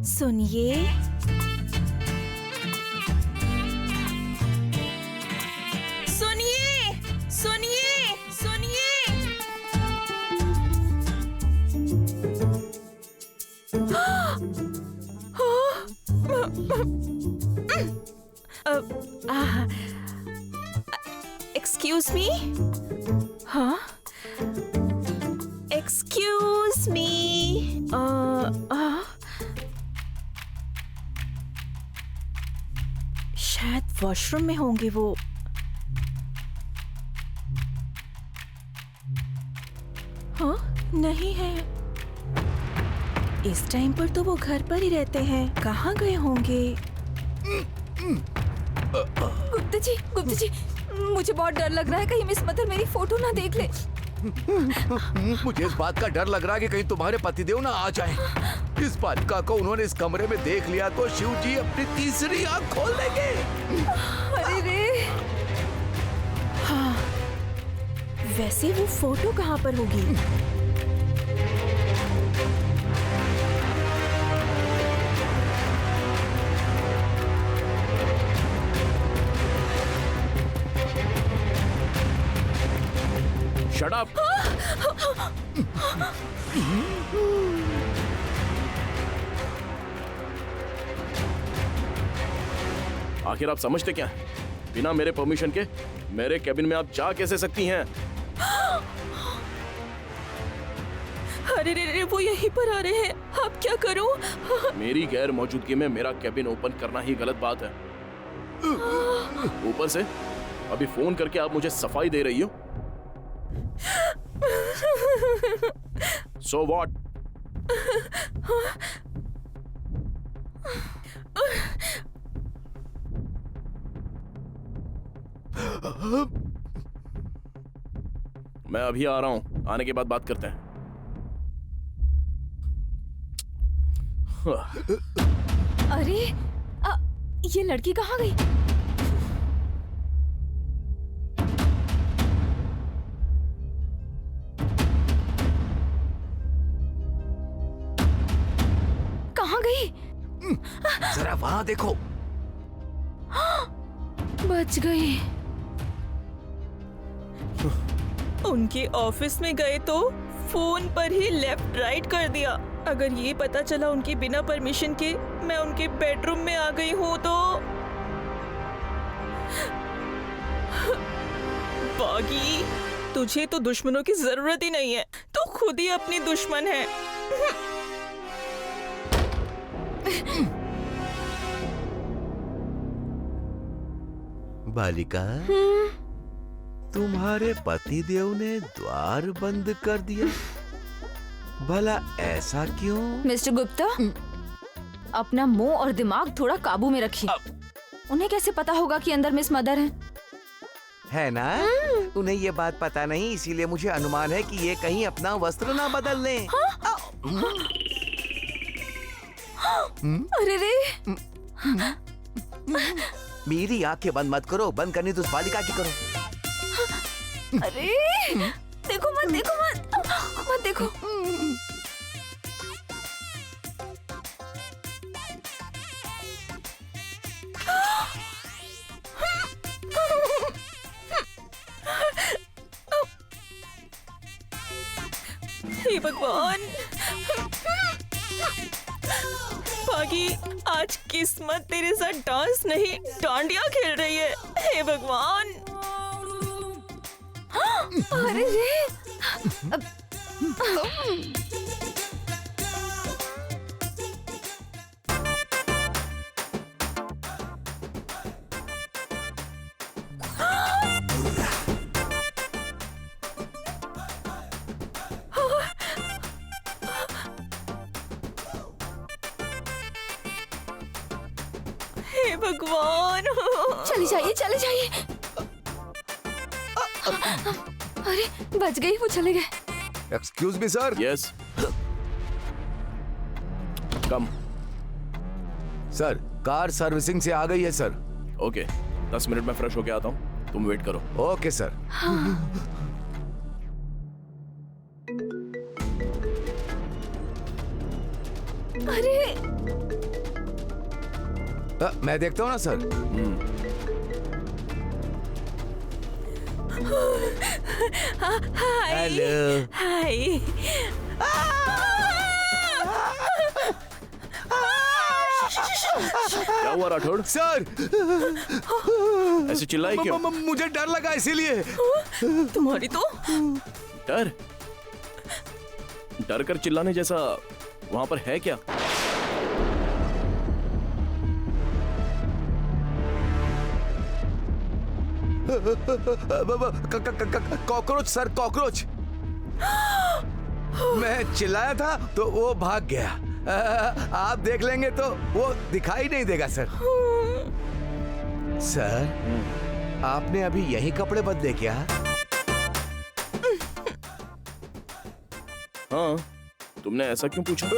सुनिए, सुनिए, सुनिए, सुनिए। Excuse me. हाँ, एक्सक्यूज मी। शायद वॉशरूम में होंगे वो। हाँ, नहीं है। इस टाइम पर तो वो घर पर ही रहते हैं। कहाँ गए होंगे? गुप्ता जी, मुझे बहुत डर लग रहा है, कहीं मिस मदर मेरी फोटो ना देख ले। मुझे इस बात का डर लग रहा है कि कहीं तुम्हारे पतिदेव ना आ जाएं। इस बालिका को उन्होंने इस कमरे में देख लिया तो शिव जी अपनी तीसरी आंख खोल लेंगे। अरे रे। हाँ, वैसे वो फोटो कहाँ पर होगी? Shut up! आखिर आप समझते क्या हैं? बिना मेरे परमिशन के मेरे कैबिन में आप जा कैसे सकती हैं? अरे रे, वो यहीं पर आ रहे हैं। अब क्या करूं? मेरी गैर मौजूदगी में मेरा कैबिन ओपन करना ही गलत बात है। ऊपर से अभी फोन करके आप मुझे सफाई दे रही हो। So what? मैं अभी आ रहा हूं, आने के बाद बात करते हैं। अरे ये लड़की कहाँ गई? कहाँ गई? जरा वहां देखो। बच गई। उनके ऑफिस में गए तो फोन पर ही लेफ्ट राइट कर दिया। अगर ये पता चला उनके बिना परमिशन के मैं उनके बेडरूम में आ गई हूँ तो बागी, तुझे तो दुश्मनों की जरूरत ही नहीं है, तो खुद ही अपनी दुश्मन है। बालिका, तुम्हारे पतिदेव ने द्वार बंद कर दिया। भला ऐसा क्यों? मिस्टर गुप्ता, अपना मुंह और दिमाग थोड़ा काबू में रखिए। उन्हें कैसे पता होगा कि अंदर मिस मदर है ना? उन्हें ये बात पता नहीं, इसीलिए मुझे अनुमान है कि ये कहीं अपना वस्त्र ना बदल लें। अरे रे। मेरी आंखें बंद मत करो, बंद करनी तो उस बालिका की करो। अरे देखो मत, देखो मत, मत देखो। हे भगवान, बागी, आज किस्मत तेरे साथ डांस नहीं डांडिया खेल रही है। हे भगवान। अरे रे। हे भगवान। चले जाइए, चले जाइए। अरे बच गई, वो चले गए। Excuse me sir. यस, कम। सर, कार सर्विसिंग से आ गई है सर। ओके, 10 मिनट में फ्रेश होके आता हूँ, तुम वेट करो। Okay sir. अरे मैं देखता हूँ ना सर। हाय। हेलो। हाय। क्या हुआ राठौड़? सर ऐसे चिल्लाई क्यों? मुझे डर लगा इसीलिए। तुम्हारी तो डर? डर कर चिल्लाने जैसा वहां पर है क्या? Cockroach sir, cockroach. मैं चिल्लाया था तो वो भाग गया। आप देख लेंगे तो वो दिखाई नहीं देगा सर। सर आपने अभी यही कपड़े बदले क्या? हाँ, तुमने ऐसा क्यों पूछा?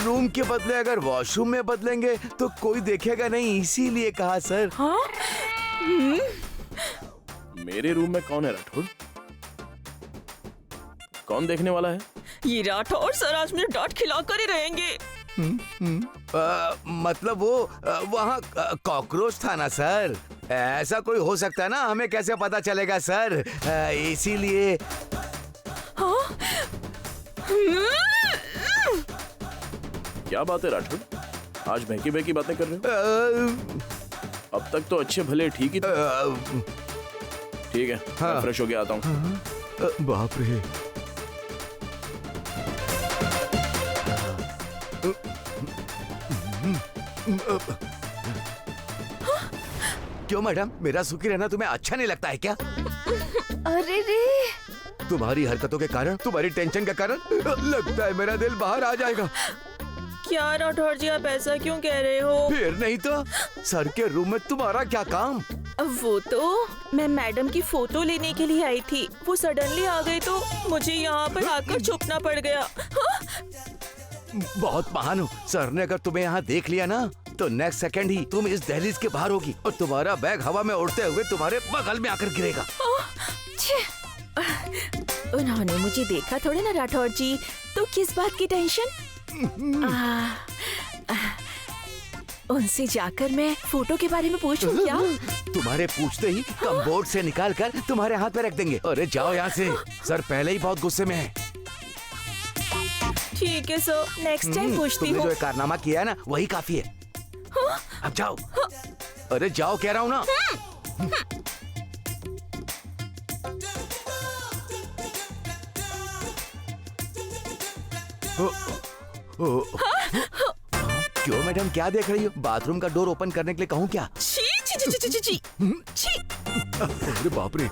रूम के बदले अगर वॉशरूम में बदलेंगे तो कोई देखेगा नहीं, इसीलिए कहा सर। हाँ? मेरे रूम में कौन है राठौड़? कौन देखने वाला है? ये राठौड़ सर आज मुझे डांट खिला कर ही रहेंगे। मतलब वो वहाँ कॉकरोच था ना सर। ऐसा कोई हो सकता है ना, हमें कैसे पता चलेगा सर? इसीलिए। हाँ? क्या बात है राठौड़? आज बहकी बहकी बातें कर रहे हो? अब तक तो अच्छे भले ठीक ही थे। ठीक है, हाँ। मैं फ्रेश हो गया आता हूँ। बाप रे। क्यों मैडम, मेरा सुखी रहना तुम्हें अच्छा नहीं लगता है क्या? अरे रे, तुम्हारी हरकतों के कारण, तुम्हारी टेंशन के कारण लगता है मेरा दिल बाहर आ जाएगा। क्या राठौड़ जी आप ऐसा क्यों कह रहे हो? फिर नहीं तो सर के रूम में तुम्हारा क्या काम? वो तो मैं मैडम की फोटो लेने के लिए आई थी। वो सडनली आ गई तो मुझे यहाँ पर आकर छुपना पड़ गया। हाँ? बहुत महान हो। सर ने अगर तुम्हें यहाँ देख लिया ना तो नेक्स्ट सेकंड ही तुम इस दहलीज के बाहर होगी और तुम्हारा बैग हवा में उड़ते हुए तुम्हारे बगल में आकर गिरेगा। उन्होंने मुझे देखा थोड़े ना राठौड़ जी, तो किस बात की टेंशन? उनसे जाकर मैं फोटो के बारे में पूछूं क्या? तुम्हारे पूछते ही कमबोर्ड से निकाल कर तुम्हारे हाथ में रख देंगे। अरे जाओ यहाँ से, सर पहले ही बहुत गुस्से में है। ठीक है सर, नेक्स्ट टाइम पूछती तुमने हूँ। जो ये कारनामा किया है ना वही काफी है। अब जाओ। अरे जाओ कह रहा हूँ ना। क्यों मैडम, क्या देख रही हो? बाथरूम का डोर ओपन करने के लिए कहूँ क्या? छी छी छी छी छी छी छी। अरे बाप रे।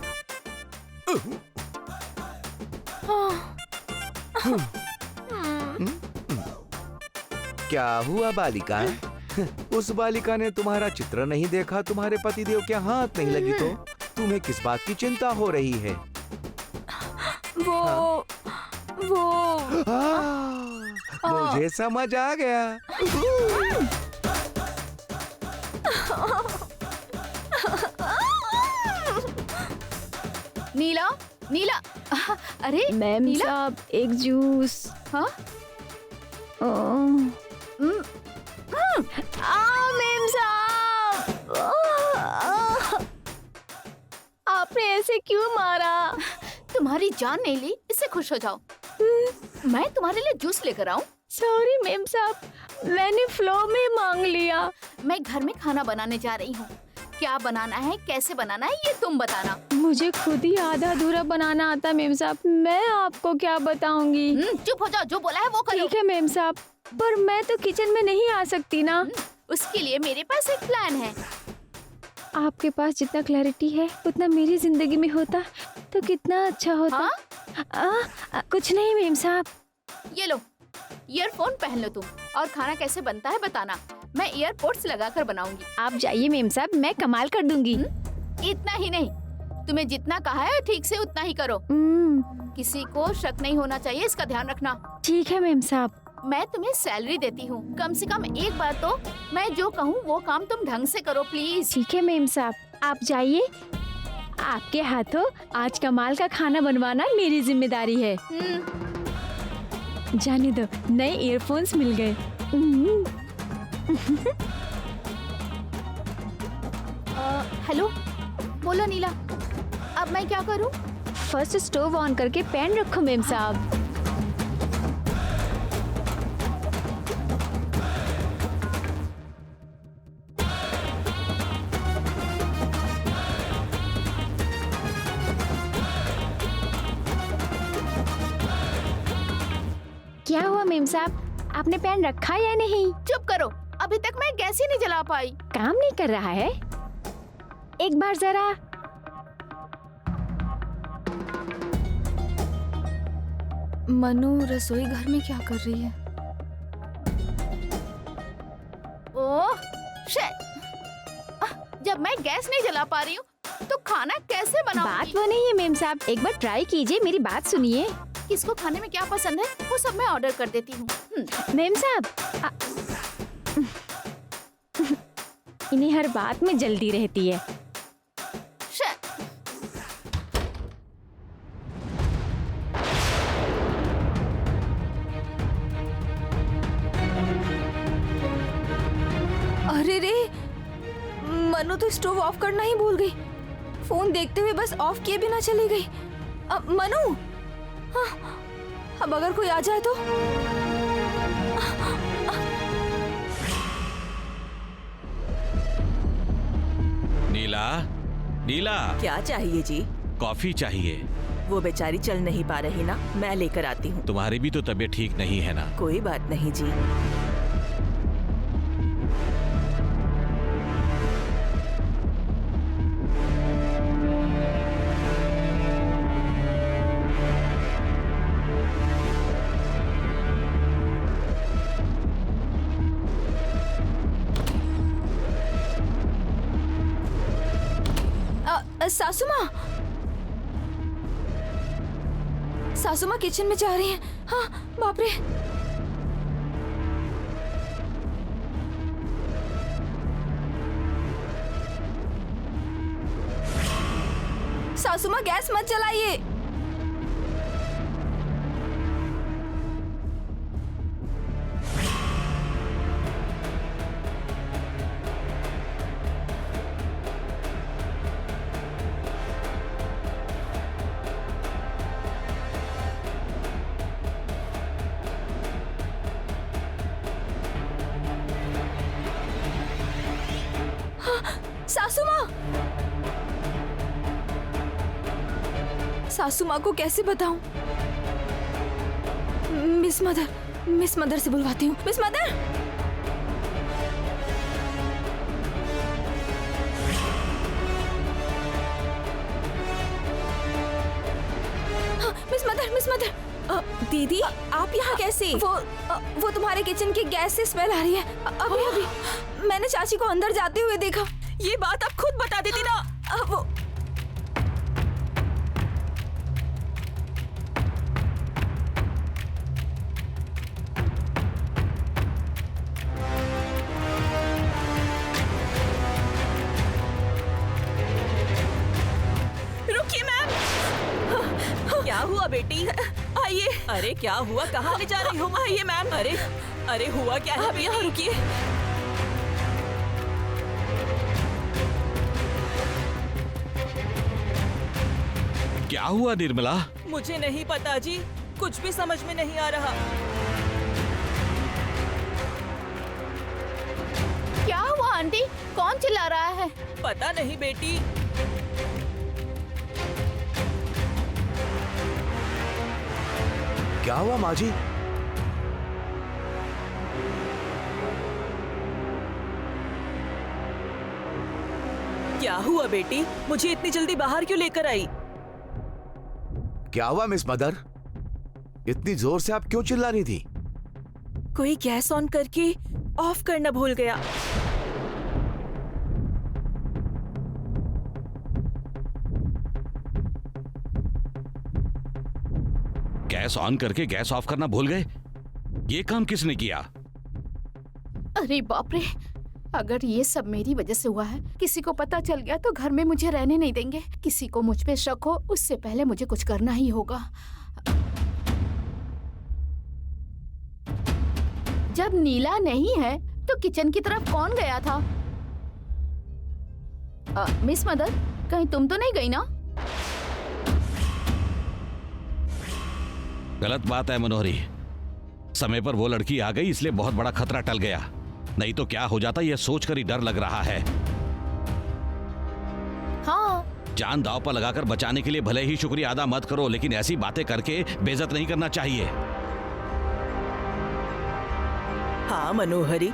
क्या हुआ बालिका? उस बालिका ने तुम्हारा चित्र नहीं देखा, तुम्हारे पतिदेव के हाथ नहीं लगी तो तुम्हें किस बात की चिंता हो रही है? वो मुझे समझ आ गया। नीला, नीला, अरे मैम नीला? साहब एक जूस। हाँ? मैम साहब, आपने ऐसे क्यों मारा? तुम्हारी जान नहीं ली, इससे खुश हो जाओ। मैं तुम्हारे लिए जूस लेकर आऊं? सॉरी मैम साहब, मैंने फ्लो में मांग लिया। मैं घर में खाना बनाने जा रही हूँ। क्या बनाना है, कैसे बनाना है, ये तुम बताना। मुझे खुद ही आधा अधूरा बनाना आता मैम साहब, मैं आपको क्या बताऊंगी। चुप हो जाओ, जो बोला है वो करो। ठीक है मैम साहब, पर मैं तो किचन में नहीं आ सकती ना। उसके लिए मेरे पास एक प्लान है। आपके पास जितना क्लैरिटी है उतना मेरी जिंदगी में होता तो कितना अच्छा होता। हाँ? कुछ नहीं मैम साहब। ये लो, ईयरफोन पहन लो तुम, और खाना कैसे बनता है बताना। मैं ईयरपोड्स लगाकर बनाऊंगी। आप जाइए मैम साहब, मैं कमाल कर दूंगी। इतना ही नहीं, तुम्हें जितना कहा है ठीक से उतना ही करो। किसी को शक नहीं होना चाहिए, इसका ध्यान रखना। ठीक है मैम साहब। मैं तुम्हें सैलरी देती हूँ, कम से कम एक बार तो मैं जो कहूँ वो काम तुम ढंग से करो प्लीज। ठीक है मैम साहब, आप जाइए। आपके हाथों आज कमाल का खाना बनवाना मेरी जिम्मेदारी है। जाने दो, नए ईयरफोन्स मिल गए। हेलो, बोलो नीला, अब मैं क्या करूं? फर्स्ट स्टोव ऑन करके पैन रखो मेम साहब। क्या हुआ मेम साहब, आपने पैन रखा या नहीं? चुप करो, अभी तक मैं गैस ही नहीं जला पाई। काम नहीं कर रहा है? एक बार जरा। मनु रसोई घर में क्या कर रही है? Oh shit! जब मैं गैस नहीं जला पा रही हूँ तो खाना कैसे बात बनाऊंगी? वो नहीं है मेम साहब, एक बार ट्राई कीजिए, मेरी बात सुनिए। किसको खाने में क्या पसंद है वो सब मैं ऑर्डर कर देती हूँ। मेम साहब, इन्हें हर बात में जल्दी रहती है। शिट! अरे रे, मनु तो स्टोव ऑफ करना ही भूल गई। फोन देखते हुए बस ऑफ किए बिना चली गई। अब मनु, हाँ, अब अगर कोई आ जाए तो? नीला, नीला, क्या चाहिए जी? कॉफी चाहिए। वो बेचारी चल नहीं पा रही ना, मैं लेकर आती हूँ। तुम्हारी भी तो तबीयत ठीक नहीं है ना? कोई बात नहीं जी। सासू माँ, सासू माँ किचन में जा रही हैं। हाँ, बाप रे। सासू माँ गैस मत जलाइए। सासू माँ, सासू माँ को कैसे बताऊं? मिस मदर से बुलवाती हूँ। मिस मदर, हाँ, मिस मदर, दीदी आप यहाँ कैसे? वो तुम्हारे किचन की गैस से स्मेल आ रही है। अभी मैंने चाची को अंदर जाते हुए देखा। ये बात आप खुद बता देती ना। वो रुकिए मैम। क्या हुआ बेटी? आइए। अरे क्या हुआ, कहाँ ले जा रही हो? आइए मैम। अरे हुआ क्या है? आप यहाँ रुकिए। क्या हुआ निर्मला? मुझे नहीं पता जी, कुछ भी समझ में नहीं आ रहा। क्या हुआ आंटी? कौन चिल्ला रहा है? पता नहीं बेटी। क्या हुआ माँ जी? क्या हुआ बेटी? मुझे इतनी जल्दी बाहर क्यों लेकर आई? क्या हुआ मिस मदर? इतनी जोर से आप क्यों चिल्ला रही थी? कोई गैस ऑन करके ऑफ करना भूल गया। गैस ऑन करके गैस ऑफ करना भूल गए? ये काम किसने किया? अरे बाप रे, अगर ये सब मेरी वजह से हुआ है, किसी को पता चल गया तो घर में मुझे रहने नहीं देंगे। किसी को मुझ पे शक हो उससे पहले मुझे कुछ करना ही होगा। जब नीला नहीं है तो किचन की तरफ कौन गया था? मिस मदर, कहीं तुम तो नहीं गई ना? गलत बात है मनोहरी। समय पर वो लड़की आ गई इसलिए बहुत बड़ा खतरा टल गया, नहीं तो क्या हो जाता यह सोचकर ही डर लग रहा है। हाँ, जान दांव पर लगाकर बचाने के लिए भले ही शुक्रिया अदा मत करो, लेकिन ऐसी बातें करके बेइज्जत नहीं करना चाहिए। हाँ मनोहरी,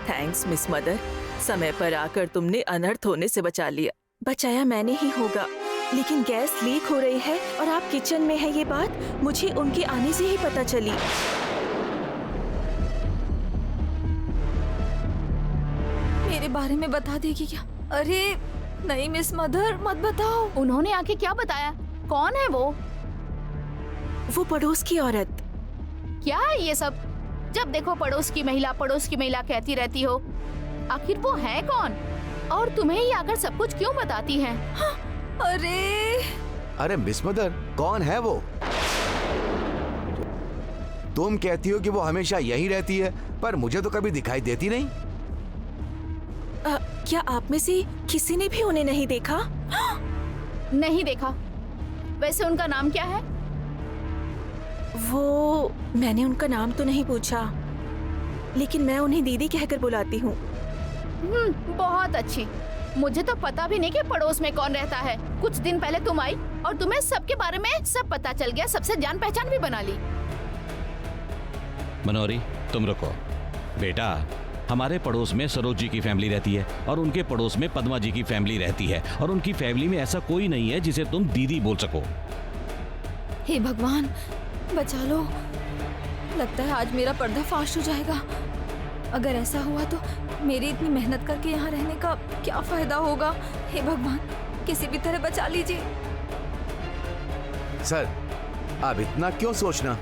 थैंक्स मिस मदर। समय पर आकर तुमने अनर्थ होने से बचा लिया। बचाया मैंने ही होगा, लेकिन गैस लीक हो रही है और आप किचन में है, ये बात मुझे उनके आने से ही पता चली। मेरे बारे में बता देगी क्या? अरे नहीं मिस मदर, मत बताओ। उन्होंने आके क्या बताया? कौन है वो? वो पड़ोस की औरत। क्या है ये सब? जब देखो पड़ोस की महिला कहती रहती हो। आखिर वो है कौन? और तुम्हें ही आकर सब कुछ क्यों बताती हैं? अरे मिस मदर, कौन है वो? तुम कहती हो कि वो हमेशा यही रहती है, पर मुझे तो कभी दिखाई देती नहीं। क्या आप में से किसी ने भी उन्हें नहीं देखा? नहीं देखा। वैसे उनका नाम क्या है? वो मैंने उनका नाम तो नहीं पूछा, लेकिन मैं उन्हें दीदी कहकर बुलाती हूँ। बहुत अच्छी। मुझे तो पता भी नहीं कि पड़ोस में कौन रहता है। कुछ दिन पहले तुम आई और तुम्हें सबके बारे में सब पता चल गया, सबसे जान पहचान भी बना ली। मनोहरी तुम रुको। बेटा, हमारे पड़ोस में सरोज जी की फैमिली रहती है और उनके पड़ोस में पद्मा जी की फैमिली रहती है, और उनकी फैमिली में ऐसा कोई नहीं है जिसे तुम दीदी बोल सको। हे भगवान, बचा लो। लगता है आज मेरा पर्दाफाश हो जाएगा। अगर ऐसा हुआ तो मेरी इतनी मेहनत करके यहाँ रहने का क्या फायदा होगा? हे भगवान, किसी भी तरह बचा लीजिए। सर, अब इतना क्यों सोचना?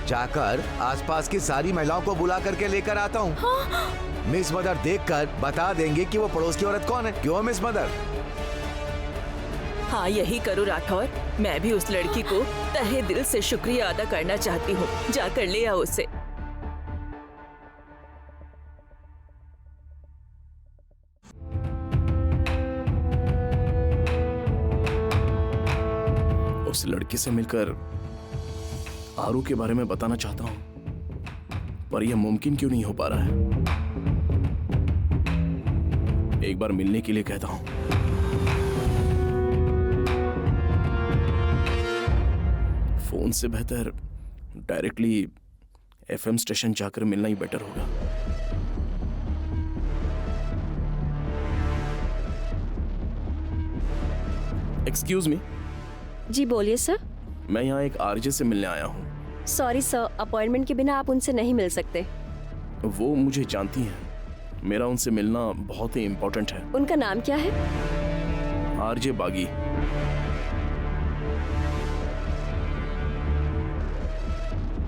जाकर आसपास की सारी महिलाओं को बुला करके लेकर आता हूँ। हाँ? मिस मदर देखकर बता देंगे कि वो पड़ोस की औरत कौन है। क्यों मिस मदर? हाँ, यही करो राठौर। मैं भी उस लड़की को तहे दिल से शुक्रिया अदा करना चाहती हूँ। जाकर ले आओ उसे। उस लड़की से मिलकर आरू के बारे में बताना चाहता हूं, पर यह मुमकिन क्यों नहीं हो पा रहा है। एक बार मिलने के लिए कहता हूं। फोन से बेहतर डायरेक्टली एफएम स्टेशन जाकर मिलना ही बेटर होगा। Excuse me. जी बोलिए सर। मैं यहाँ एक आरजे से मिलने आया हूँ। सॉरी सर, अपॉइंटमेंट के बिना आप उनसे नहीं मिल सकते। वो मुझे जानती हैं। मेरा उनसे मिलना बहुत ही इम्पोर्टेंट है। उनका नाम क्या है? आरजे बागी।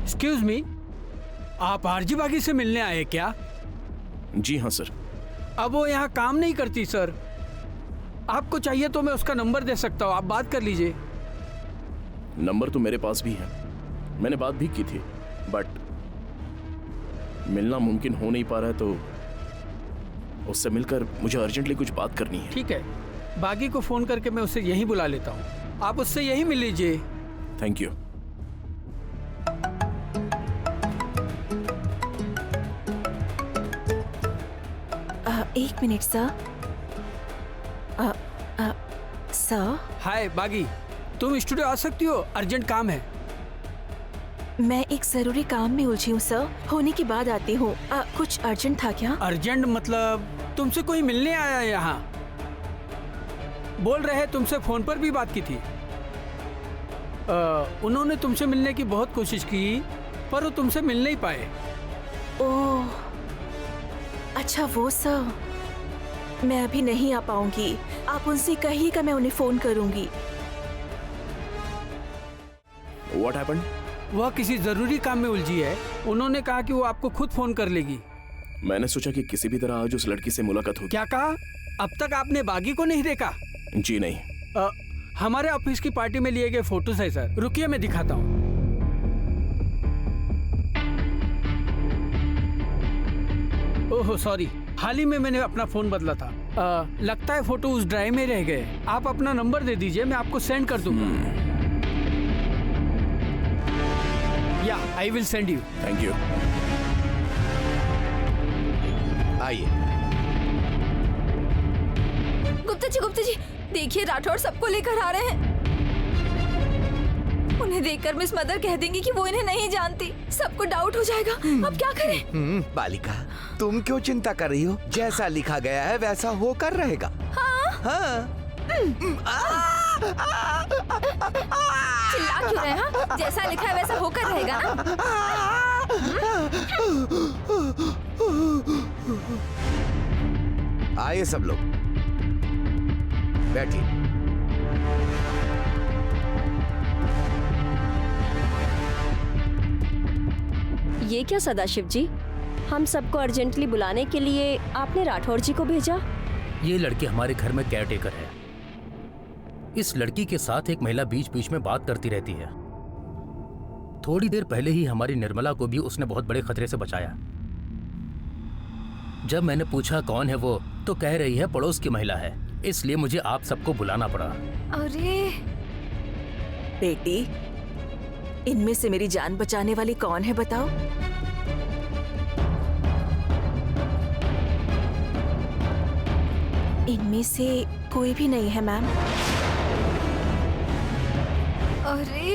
एक्सक्यूज मी, आप आरजे बागी से मिलने आए क्या? जी हाँ सर। अब वो यहाँ काम नहीं करती सर। आपको चाहिए तो मैं उसका नंबर दे सकता हूँ, आप बात कर लीजिए। नंबर तो मेरे पास भी है, मैंने बात भी की थी, बट मिलना मुमकिन हो नहीं पा रहा है, तो उससे मिलकर मुझे अर्जेंटली कुछ बात करनी है। ठीक है, बागी को फोन करके मैं उसे यहीं बुला लेता हूँ, आप उससे यहीं मिल लीजिए। Thank you. एक मिनट सर। सर, हाय बागी, तुम स्टूडियो आ सकती हो? अर्जेंट काम है। मैं एक जरूरी काम में उलझी हूँ सर, होने के बाद आती हूँ। कुछ अर्जेंट था क्या? अर्जेंट मतलब तुमसे कोई मिलने आया है यहाँ? बोल रहे तुमसे फोन पर भी बात की थी। उन्होंने तुमसे मिलने की बहुत कोशिश की, पर वो तुमसे मिल नहीं पाए। ओह, अच्छा वो सर, मैं अभी नहीं आ पाऊंगी। आप उनसे कहिएगा मैं उन्हें फोन करूंगी। What happened? वह किसी जरूरी काम में उलझी है। उन्होंने कहा कि वो आपको खुद फोन कर लेगी। मैंने सोचा कि किसी भी तरह आज उस लड़की से मुलाकात होगी। क्या कहा? अब तक आपने बागी को नहीं देखा? जी नहीं। हमारे ऑफिस की पार्टी में लिए गए फोटोज है सर, रुकिए मैं दिखाता हूँ। ओह सॉरी, हाल ही में मैंने अपना फोन बदला था। लगता है फोटो उस ड्राइव में रह गए। आप अपना नंबर दे दीजिए, मैं आपको सेंड कर दूंगा। या I will send you. Thank you. आइए। गुप्ता जी देखिए, राठौर सबको लेकर आ रहे हैं। उन्हें देखकर मिस मदर कह देंगी कि वो इन्हें नहीं जानती। सबको डाउट हो जाएगा। अब क्या करें? बालिका, तुम क्यों चिंता कर रही हो? जैसा लिखा गया है वैसा होकर रहेगा। हाँ। चिल्ला क्यों रहे हैं? जैसा लिखा है वैसा होकर रहेगा ना? आइए सब लोग, बैठिए। ये क्या सदाशिव जी, हम सबको अर्जेंटली बुलाने के लिए आपने राठौर जी को भेजा? ये लड़की हमारे घर में केयरटेकर है। इस लड़की के साथ एक महिला बीच बीच में बात करती रहती है। थोड़ी देर पहले ही हमारी निर्मला को भी उसने बहुत बड़े खतरे से बचाया। जब मैंने पूछा कौन है वो, तो कह रही है पड़ोस की महिला है, इसलिए मुझे आप सबको बुलाना पड़ा। अरे बेटी, इनमें से मेरी जान बचाने वाली कौन है बताओ? इनमें से कोई भी नहीं है मैम। अरे